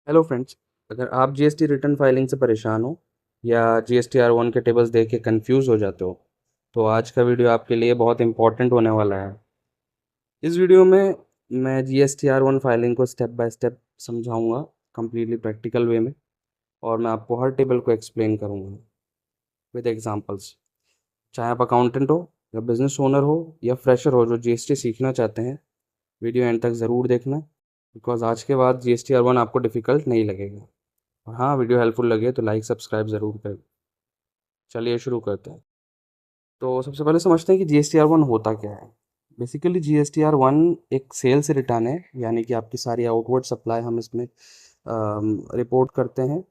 Hello friends. अगर आप GST return filing से परेशान हो या जीएसटी R1 के टेबल्स देख के कंफ्यूज हो जाते हो तो आज का वीडियो आपके लिए बहुत इंपॉर्टेंट होने वाला है। इस वीडियो में मैं जीएसटी R1 फाइलिंग को स्टेप बाय स्टेप समझाऊंगा, कम्प्लीटली प्रैक्टिकल वे में। और मैं आपको हर टेबल को एक्सप्लेन करूंगा विद एग्जांपल्स। चाहे आप अकाउंटेंट हो या बिजनेस ओनर हो या फ्रेशर हो जो जीएसटी सीखना चाहते हैं, वीडियो एंड तक ज़रूर देखना, बिकॉज आज के बाद जीएसटी R1 आपको डिफ़िकल्ट नहीं लगेगा। और हाँ, वीडियो हेल्पफुल लगे तो लाइक सब्सक्राइब ज़रूर करें। चलिए शुरू करते हैं। तो सबसे पहले समझते हैं कि जीएसटी R1 होता क्या है। बेसिकली जीएसटी R1 एक सेल्स रिटर्न है, यानी कि आपकी सारी आउटवर्ड सप्लाई हम इसमें रिपोर्ट करते हैं।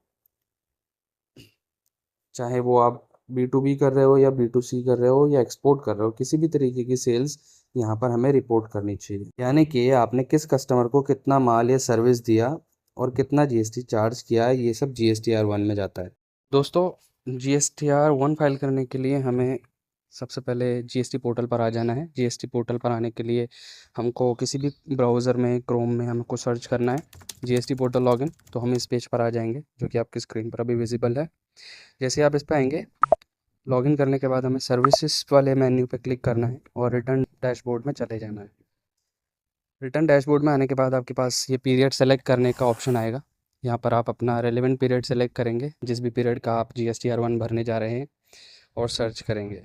चाहे वो आप B2B कर रहे हो या B2C कर रहे हो या एक्सपोर्ट कर रहे हो, किसी भी तरीके की सेल्स यहाँ पर हमें रिपोर्ट करनी चाहिए। यानी कि आपने किस कस्टमर को कितना माल या सर्विस दिया और कितना जीएसटी चार्ज किया, ये सब जीएसटी R1 में जाता है। दोस्तों, GSTR1 फाइल करने के लिए हमें सबसे पहले जीएसटी पोर्टल पर आ जाना है। जीएसटी पोर्टल पर आने के लिए हमको किसी भी ब्राउज़र में, क्रोम में हमको सर्च करना है जीएसटी पोर्टल लॉगिन। तो हम इस पेज पर आ जाएंगे जो कि आपकी स्क्रीन पर अभी विजिबल है। जैसे आप इस पर आएंगे, लॉगिन करने के बाद हमें सर्विसेज वाले मेन्यू पर क्लिक करना है और रिटर्न डैशबोर्ड में चले जाना है। रिटर्न डैशबोर्ड में आने के बाद आपके पास ये पीरियड सेलेक्ट करने का ऑप्शन आएगा। यहाँ पर आप अपना रेलेवेंट पीरियड सेलेक्ट करेंगे, जिस भी पीरियड का आप GSTR1 भरने जा रहे हैं, और सर्च करेंगे।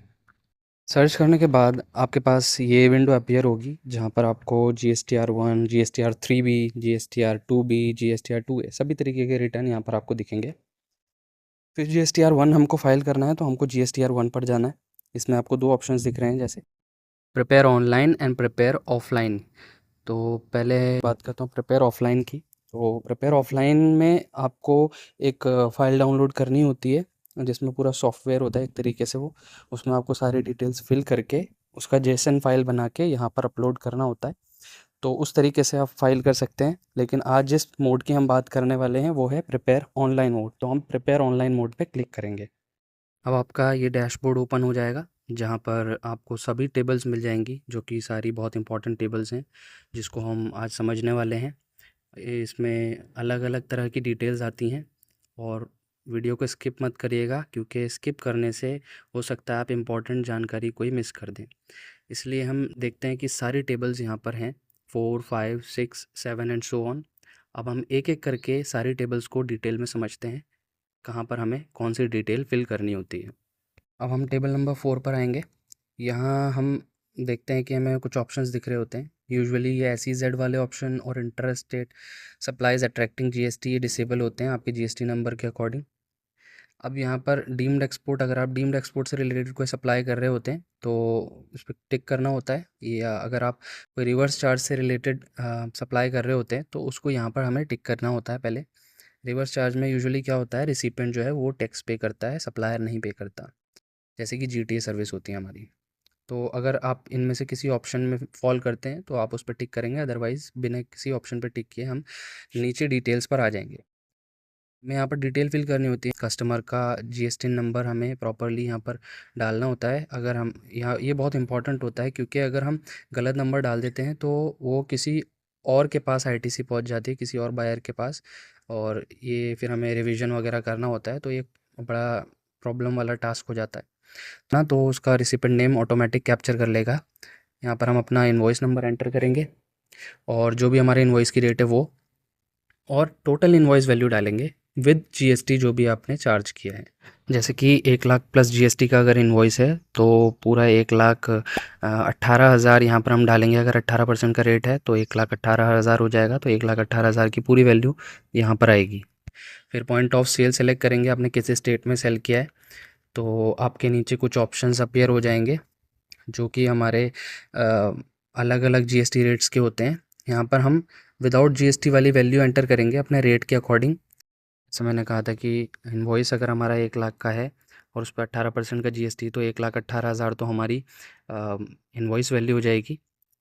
सर्च करने के बाद आपके पास ये विंडो अपीयर होगी जहाँ पर आपको GSTR1, GSTR3B, GSTR2B, GSTR2A सभी तरीके के रिटर्न यहाँ पर आपको दिखेंगे। फिर GSTR1 हमको फाइल करना है तो हमको GSTR1 पर जाना है। इसमें आपको दो ऑप्शंस दिख रहे हैं, जैसे prepare online and prepare offline. तो पहले बात करता हूँ प्रिपेयर ऑफलाइन की। तो प्रिपेयर ऑफलाइन में आपको एक फ़ाइल डाउनलोड करनी होती है, जिसमें पूरा सॉफ्टवेयर होता है एक तरीके से वो। उसमें आपको सारी डिटेल्स फिल करके उसका जेसन फाइल बना के यहाँ पर अपलोड करना होता है। तो उस तरीके से आप फाइल कर सकते हैं। लेकिन आज जिस मोड की हम बात करने वाले हैं वो है प्रिपेयर ऑनलाइन मोड। तो हम प्रिपेयर ऑनलाइन मोड पे क्लिक करेंगे। अब आपका ये डैशबोर्ड ओपन हो जाएगा जहाँ पर आपको सभी टेबल्स मिल जाएंगी, जो कि सारी बहुत इंपॉर्टेंट टेबल्स हैं जिसको हम आज समझने वाले हैं। इसमें अलग अलग तरह की डिटेल्स आती हैं, और वीडियो को स्किप मत करिएगा क्योंकि स्किप करने से हो सकता है आप इम्पॉर्टेंट जानकारी कोई मिस कर दें। इसलिए हम देखते हैं कि सारी टेबल्स यहाँ पर हैं, 4, 5, 6, 7 एंड सो ऑन। अब हम एक एक करके सारी टेबल्स को डिटेल में समझते हैं, कहाँ पर हमें कौन सी डिटेल फिल करनी होती है। अब हम टेबल नंबर 4 पर आएंगे। यहाँ हम देखते हैं कि हमें कुछ ऑप्शंस दिख रहे होते हैं। यूजुअली ये SEZ वाले ऑप्शन और इंटरस्टेट सप्लाईज अट्रैक्टिंग जीएसटी ये डिसेबल होते हैं आपके जीएसटी नंबर के अकॉर्डिंग। अब यहाँ पर डीम्ड एक्सपोर्ट, अगर आप डीम्ड एक्सपोर्ट से रिलेटेड कोई सप्लाई कर रहे होते हैं तो उस पर टिक करना होता है। या अगर आप कोई रिवर्स चार्ज से रिलेटेड सप्लाई कर रहे होते हैं तो उसको यहाँ पर हमें टिक करना होता है पहले। रिवर्स चार्ज में यूजुअली क्या होता है, रिसिपेंट जो है वो टैक्स पे करता है, सप्लायर नहीं पे करता, जैसे कि जीटीए सर्विस होती है हमारी। तो अगर आप इनमें से किसी ऑप्शन में फॉल करते हैं तो आप उस पर टिक करेंगे, अदरवाइज़ बिना किसी ऑप्शन पर टिक किए हम नीचे डिटेल्स पर आ जाएंगे। हमें यहाँ पर डिटेल फिल करनी होती है। कस्टमर का जीएसटी नंबर हमें प्रॉपरली यहाँ पर डालना होता है। अगर हम यहाँ, ये बहुत इंपॉर्टेंट होता है क्योंकि अगर हम गलत नंबर डाल देते हैं तो वो किसी और के पास आईटीसी पहुँच जाती है, किसी और बायर के पास, और ये फिर हमें रिवीजन वगैरह करना होता है। तो ये बड़ा प्रॉब्लम वाला टास्क हो जाता है ना। तो उसका रिसिपेंट नेम ऑटोमेटिक कैप्चर कर लेगा। यहाँ पर हम अपना इनवॉइस नंबर एंटर करेंगे और जो भी हमारे इनवॉइस की रेट है वो, और टोटल इनवॉइस वैल्यू डालेंगे विद जीएसटी जो भी आपने चार्ज किया है। जैसे कि 1 लाख प्लस जीएसटी का अगर इनवॉइस है तो पूरा 1,18,000 यहाँ पर हम डालेंगे। अगर 18% का रेट है तो 1,18,000 हो जाएगा। तो 1,18,000 की पूरी वैल्यू यहाँ पर आएगी। फिर पॉइंट ऑफ सेल सेलेक्ट करेंगे, आपने किस स्टेट में सेल किया है। तो आपके नीचे कुछ ऑप्शंस अपीयर हो जाएंगे जो कि हमारे अलग अलग जीएसटी रेट्स के होते हैं। यहाँ पर हम विदाउट जीएसटी वाली वैल्यू एंटर करेंगे अपने रेट के अकॉर्डिंग। जैसे मैंने कहा था कि इनवॉइस अगर हमारा 1 लाख का है और उस पर 18% का जीएसटी, तो 1,18,000 तो हमारी इनवॉइस वैल्यू हो जाएगी।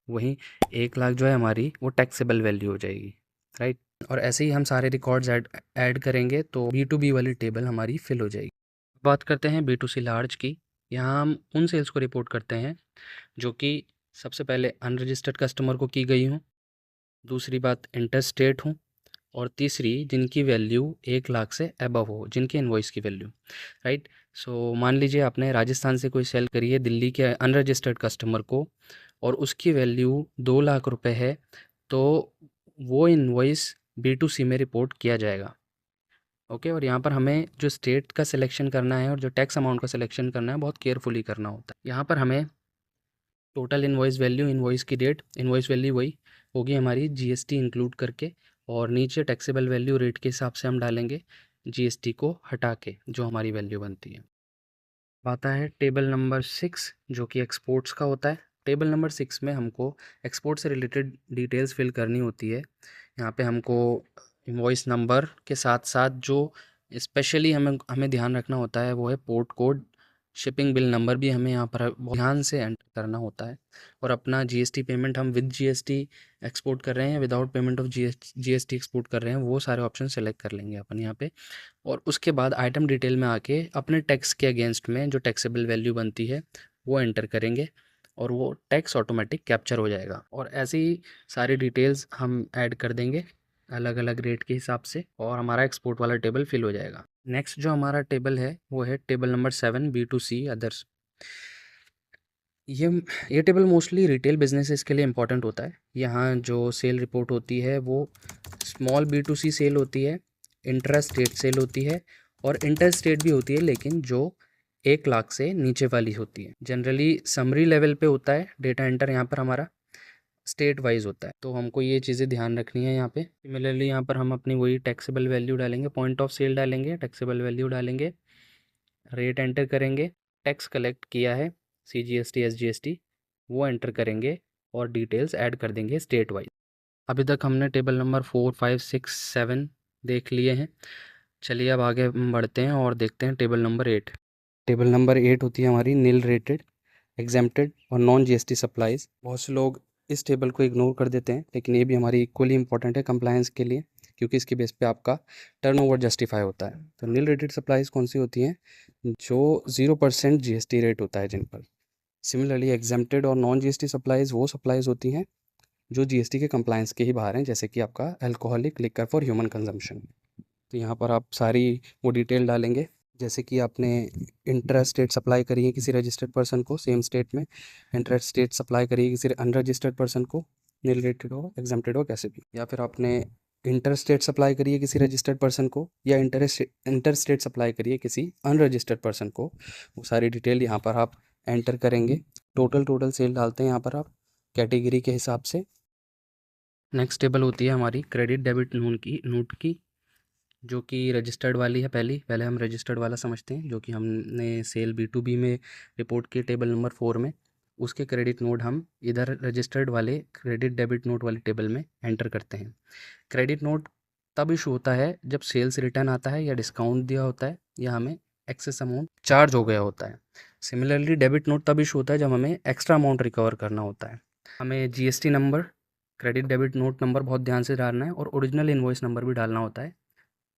वहीं 1 लाख जो है हमारी वो टैक्सेबल वैल्यू हो जाएगी, राइट। और ऐसे ही हम सारे रिकॉर्ड्स ऐड करेंगे तो B2B वाली टेबल हमारी फिल हो जाएगी। बात करते हैं B2C लार्ज की। यहाँ हम उन सेल्स को रिपोर्ट करते हैं जो कि सबसे पहले अनरजिस्टर्ड कस्टमर को की गई हों, दूसरी बात इंटर स्टेट हों, और तीसरी जिनकी वैल्यू 1 लाख से अबव हो, जिनके इनवॉइस की वैल्यू, राइट। सो मान लीजिए आपने राजस्थान से कोई सेल करी है दिल्ली के अनरजिस्टर्ड कस्टमर को और उसकी वैल्यू 2 लाख रुपए है, तो वो इनवॉइस B2C में रिपोर्ट किया जाएगा। ओके, और यहाँ पर हमें जो स्टेट का सिलेक्शन करना है और जो टैक्स अमाउंट का सिलेक्शन करना है बहुत केयरफुली करना होता है। यहाँ पर हमें टोटल इनवॉइस वैल्यू, इनवॉइस की डेट, इनवॉइस वैल्यू वही होगी हमारी जीएसटी इंक्लूड करके, और नीचे टैक्सेबल वैल्यू रेट के हिसाब से हम डालेंगे जीएसटी को हटा के जो हमारी वैल्यू बनती है। आता है टेबल नंबर 6 जो कि एक्सपोर्ट्स का होता है। टेबल नंबर 6 में हमको एक्सपोर्ट से रिलेटेड डिटेल्स फिल करनी होती है। यहाँ पे हमको इनवॉइस नंबर के साथ साथ जो स्पेशली हमें हमें ध्यान रखना होता है वो है port code, shipping bill number भी हमें यहाँ पर बहुत ध्यान से एंटर करना होता है। और अपना जीएसटी पेमेंट हम विद जीएसटी एक्सपोर्ट कर रहे हैं, without payment of GST export कर रहे हैं, वो सारे ऑप्शन सेलेक्ट कर लेंगे अपन यहाँ पे। और उसके बाद आइटम डिटेल में आके अपने टैक्स के अगेंस्ट में जो टैक्सेबल वैल्यू बनती है वो एंटर करेंगे और वो टैक्स ऑटोमेटिक कैप्चर हो जाएगा। और ऐसे ही सारी डिटेल्स हम ऐड कर देंगे अलग अलग रेट के हिसाब से और हमारा एक्सपोर्ट वाला टेबल फिल हो जाएगा। नेक्स्ट जो हमारा टेबल है वो है टेबल नंबर 7 B2C अदर्स। ये ये टेबल मोस्टली रिटेल बिजनेसेस के लिए इंपॉर्टेंट होता है। यहाँ जो सेल रिपोर्ट होती है वो स्मॉल B2C सेल होती है, इंट्रा स्टेट सेल होती है और इंटर स्टेट भी होती है, लेकिन जो 1 लाख से नीचे वाली होती है। जनरली समरी लेवल पे होता है डेटा एंटर, यहाँ पर हमारा स्टेट वाइज होता है, तो हमको ये चीज़ें ध्यान रखनी है यहाँ पे। सिमिलरली यहाँ पर हम अपनी वही टैक्सेबल वैल्यू डालेंगे, पॉइंट ऑफ सेल डालेंगे, टैक्सेबल वैल्यू डालेंगे, रेट एंटर करेंगे, टैक्स कलेक्ट किया है CGST SGST वो एंटर करेंगे और डिटेल्स ऐड कर देंगे स्टेट वाइज। अभी तक हमने टेबल नंबर 4 5 6 7 देख लिए हैं। चलिए अब आगे हम बढ़ते हैं और देखते हैं टेबल नंबर 8। टेबल नंबर 8 होती है हमारी नील रेटेड, एग्जेम्प्टेड और नॉन जीएसटी सप्लाईज। बहुत से लोग इस टेबल को इग्नोर कर देते हैं, लेकिन ये भी हमारी इक्वली इंपॉर्टेंट है कंप्लायंस के लिए, क्योंकि इसके बेस पे आपका टर्नओवर जस्टिफाई होता है। तो नील रेटेड सप्लाईज कौन सी होती हैं? जो 0% जीएसटी रेट होता है जिन पर। सिमिलरली एग्जेम्प्टेड और नॉन जीएसटी सप्लाईज वो सप्लाईज होती हैं जो जीएसटी के कंप्लायंस के ही बाहर हैं, जैसे कि आपका alcoholic liquor for human consumption. तो यहाँ पर आप सारी वो डिटेल डालेंगे, जैसे कि आपने इंटर स्टेट सप्लाई करी है किसी रजिस्टर्ड पर्सन को सेम स्टेट में, इंटर स्टेट सप्लाई करी है किसी अनरजिस्टर्ड पर्सन को, नील रेटेड हो एग्जेम्प्टेड हो कैसे भी, या फिर आपने इंटर स्टेट सप्लाई करी है किसी रजिस्टर्ड पर्सन को या इंटर स्टेट सप्लाई करी है किसी अनरजिस्टर्ड पर्सन को, वो सारी डिटेल यहाँ पर आप एंटर करेंगे। टोटल सेल डालते हैं यहाँ पर आप कैटेगरी के हिसाब से। नेक्स्ट टेबल होती है हमारी क्रेडिट डेबिट नोट की जो कि रजिस्टर्ड वाली है। पहले हम रजिस्टर्ड वाला समझते हैं, जो कि हमने सेल B2B में रिपोर्ट की टेबल नंबर 4 में। उसके क्रेडिट नोट हम इधर रजिस्टर्ड वाले क्रेडिट डेबिट नोट वाली टेबल में एंटर करते हैं। क्रेडिट नोट तब इशू होता है जब सेल्स रिटर्न आता है या डिस्काउंट दिया होता है या हमें एक्सेस अमाउंट चार्ज हो गया होता है। सिमिलरली डेबिट नोट तब इशू होता है जब हमें एक्स्ट्रा अमाउंट रिकवर करना होता है। हमें GST number, credit debit note number बहुत ध्यान से डालना है और ओरिजिनल इनवॉइस नंबर भी डालना होता है।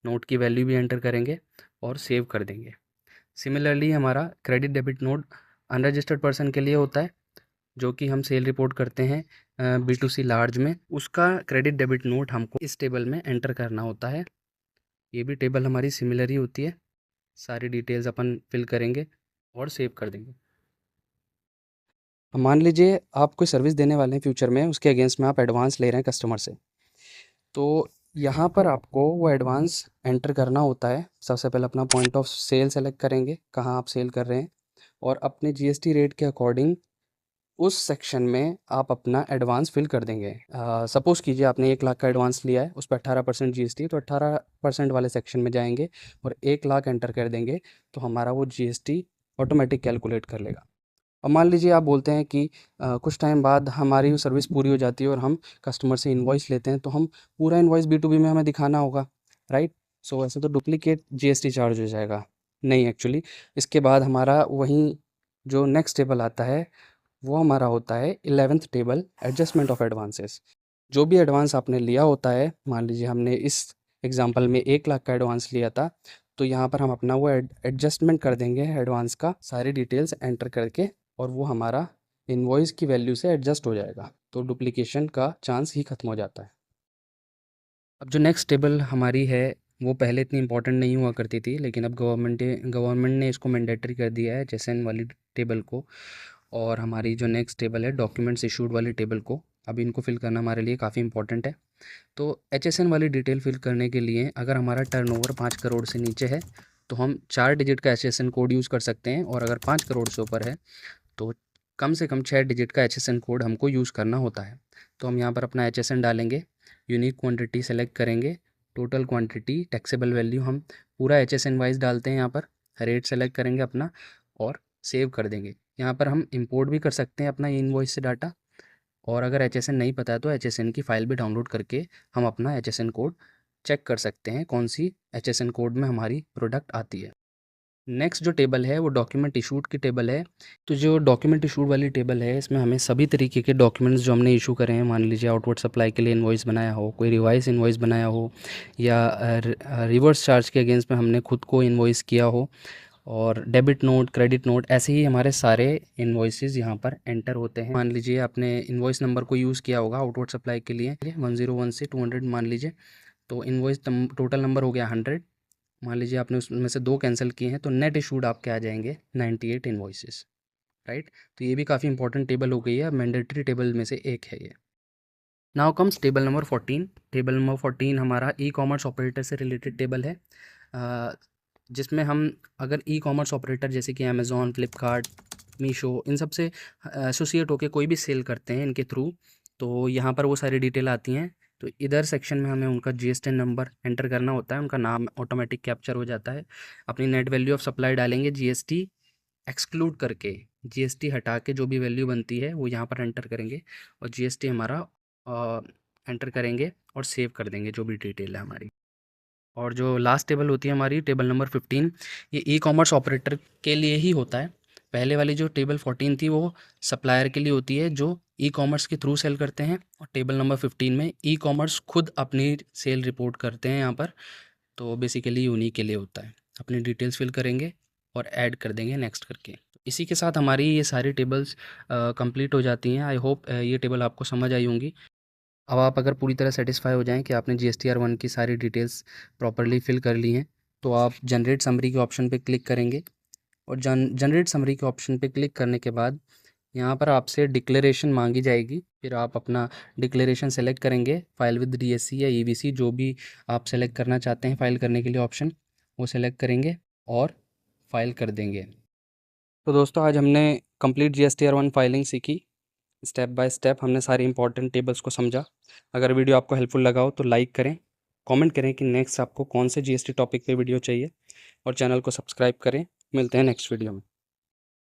नोट की वैल्यू भी एंटर करेंगे और सेव कर देंगे। सिमिलरली हमारा credit debit note unregistered person के लिए होता है, जो कि हम सेल रिपोर्ट करते हैं B2C लार्ज में। उसका क्रेडिट डेबिट नोट हमको इस टेबल में एंटर करना होता है। ये भी टेबल हमारी सिमिलर ही होती है। सारी डिटेल्स अपन फिल करेंगे और सेव कर देंगे। अब मान लीजिए आप कोई सर्विस देने वाले हैं फ्यूचर में, उसके अगेंस्ट में आप एडवांस ले रहे हैं कस्टमर से, तो यहाँ पर आपको वो एडवांस एंटर करना होता है। सबसे पहले अपना पॉइंट ऑफ सेल सेलेक्ट करेंगे, कहाँ आप सेल कर रहे हैं, और अपने जीएसटी रेट के अकॉर्डिंग उस सेक्शन में आप अपना एडवांस फिल कर देंगे। सपोज़ कीजिए आपने 1 लाख का एडवांस लिया है, उस पर 18% जीएसटी, तो 18% वाले सेक्शन में जाएंगे और 1 लाख एंटर कर देंगे, तो हमारा वो जीएसटी ऑटोमेटिक कैलकुलेट कर लेगा। अब मान लीजिए आप बोलते हैं कि कुछ टाइम बाद हमारी वो सर्विस पूरी हो जाती है और हम कस्टमर से इनवॉइस लेते हैं, तो हम पूरा इनवॉइस B2B में हमें दिखाना होगा, राइट? सो वैसे तो डुप्लीकेट जीएसटी चार्ज हो जाएगा। नहीं, एक्चुअली इसके बाद हमारा वहीं जो नेक्स्ट टेबल आता है वो हमारा होता है 11th table, adjustment of advances. जो भी एडवांस आपने लिया होता है, मान लीजिए हमने इस एग्जांपल में 1 लाख का एडवांस लिया था, तो यहाँ पर हम अपना वो एडजस्टमेंट कर देंगे एडवांस का, सारी डिटेल्स एंटर करके, और वो हमारा इनवॉइस की वैल्यू से एडजस्ट हो जाएगा, तो डुप्लीकेशन का चांस ही खत्म हो जाता है। अब जो नेक्स्ट टेबल हमारी है वो पहले इतनी इंपॉर्टेंट नहीं हुआ करती थी, लेकिन अब गवर्नमेंट ने इसको मैंडेटरी कर दिया है HSN वाली टेबल को। और हमारी जो नेक्स्ट टेबल है डॉक्यूमेंट्स इशूड वाली टेबल को, अभी इनको फिल करना हमारे लिए काफ़ी इंपॉर्टेंट है। तो HSN वाली डिटेल फिल करने के लिए अगर हमारा टर्नओवर 5 करोड़ से नीचे है तो हम 4 डिजिट का HSN कोड यूज़ कर सकते हैं, और अगर 5 करोड़ से ऊपर है तो कम से कम 6 डिजिट का HSN कोड हमको यूज़ करना होता है। तो हम यहाँ पर अपना HSN डालेंगे, यूनिक क्वांटिटी सेलेक्ट करेंगे, टोटल क्वांटिटी, टैक्सेबल वैल्यू हम पूरा HSN वाइज डालते हैं यहाँ पर, रेट सेलेक्ट करेंगे अपना और सेव कर देंगे। यहाँ पर हम इंपोर्ट भी कर सकते हैं अपना इनवॉइस से डाटा, और अगर HSN नहीं पता है तो HSN की फ़ाइल भी डाउनलोड करके हम अपना HSN कोड चेक कर सकते हैं कौन सी HSN कोड में हमारी प्रोडक्ट आती है। नेक्स्ट जो टेबल है वो डॉक्यूमेंट इशूड की टेबल है। तो जो डॉक्यूमेंट इशूड वाली टेबल है इसमें हमें सभी तरीके के डॉक्यूमेंट्स जो हमने इशू करे हैं, मान लीजिए आउटवर्ड सप्लाई के लिए इनवॉइस बनाया हो, कोई रिवाइस इनवॉइस बनाया हो, या रिवर्स चार्ज के अगेंस्ट में हमने खुद को इनवॉइस किया हो, और डेबिट नोट, क्रेडिट नोट, ऐसे ही हमारे सारे इनवॉइसेस यहाँ पर एंटर होते हैं। मान लीजिए आपने इनवॉइस नंबर को यूज़ किया होगा आउटवर्ड सप्लाई के लिए 101 से 200 मान लीजिए, तो इनवॉइस टोटल नंबर हो गया 100। मान लीजिए आपने उसमें से 2 कैंसिल किए हैं तो नेट इशूड आपके आ जाएंगे 98 इनवॉइसेस, राइट। तो ये भी काफ़ी इंपॉर्टेंट टेबल हो गई है, मैंडेटरी टेबल में से एक है ये। Now comes table number 14। Table number 14 हमारा ई कॉमर्स ऑपरेटर से रिलेटेड टेबल है, जिसमें हम अगर ई कॉमर्स ऑपरेटर जैसे कि अमेज़ॉन, फ्लिपकार्ट, मीशो, इन सब से एसोसिएट होकर कोई भी सेल करते हैं इनके थ्रू, तो यहाँ पर वो सारी डिटेल आती हैं। तो इधर सेक्शन में हमें उनका GSTN नंबर एंटर करना होता है, उनका नाम ऑटोमेटिक कैप्चर हो जाता है, अपनी नेट वैल्यू ऑफ सप्लाई डालेंगे, GST एक्सक्लूड करके, GST हटा के जो भी वैल्यू बनती है वो यहाँ पर एंटर करेंगे, और GST हमारा एंटर करेंगे और सेव कर देंगे जो भी डिटेल है हमारी। और जो लास्ट टेबल होती है हमारी टेबल नंबर 15, ये ई कॉमर्स ऑपरेटर के लिए ही होता है। पहले वाली जो टेबल 14 थी वो सप्लायर के लिए होती है जो ई कॉमर्स के थ्रू सेल करते हैं, और टेबल नंबर 15 में ई कॉमर्स खुद अपनी सेल रिपोर्ट करते हैं यहाँ पर। तो बेसिकली उन्हीं के लिए होता है। अपनी डिटेल्स फिल करेंगे और ऐड कर देंगे नेक्स्ट करके। तो इसी के साथ हमारी ये सारी टेबल्स कंप्लीट हो जाती हैं। आई होप ये टेबल आपको समझ आई होंगी। अब आप अगर पूरी तरह सेटिस्फाई हो जाएँ कि आपने GSTR1 की सारी डिटेल्स प्रॉपर्ली फिल कर ली हैं, तो आप जनरेट समरी के ऑप्शन पे क्लिक करेंगे, और जनरेट समरी के ऑप्शन पे क्लिक करने के बाद यहाँ पर आपसे डिक्लेरेशन मांगी जाएगी। फिर आप अपना डिक्लेरेशन सेलेक्ट करेंगे, फाइल विद DSC या EVC, जो भी आप सेलेक्ट करना चाहते हैं फाइल करने के लिए ऑप्शन, वो सेलेक्ट करेंगे और फाइल कर देंगे। तो दोस्तों आज हमने कंप्लीट GSTR1 फाइलिंग सीखी, स्टेप बाय स्टेप हमने सारी इंपॉर्टेंट टेबल्स को समझा। अगर वीडियो आपको हेल्पफुल लगा हो तो लाइक करें, कमेंट करें कि नेक्स्ट आपको कौन से GST टॉपिक पे वीडियो चाहिए, और चैनल को सब्सक्राइब करें। मिलते हैं नेक्स्ट वीडियो में।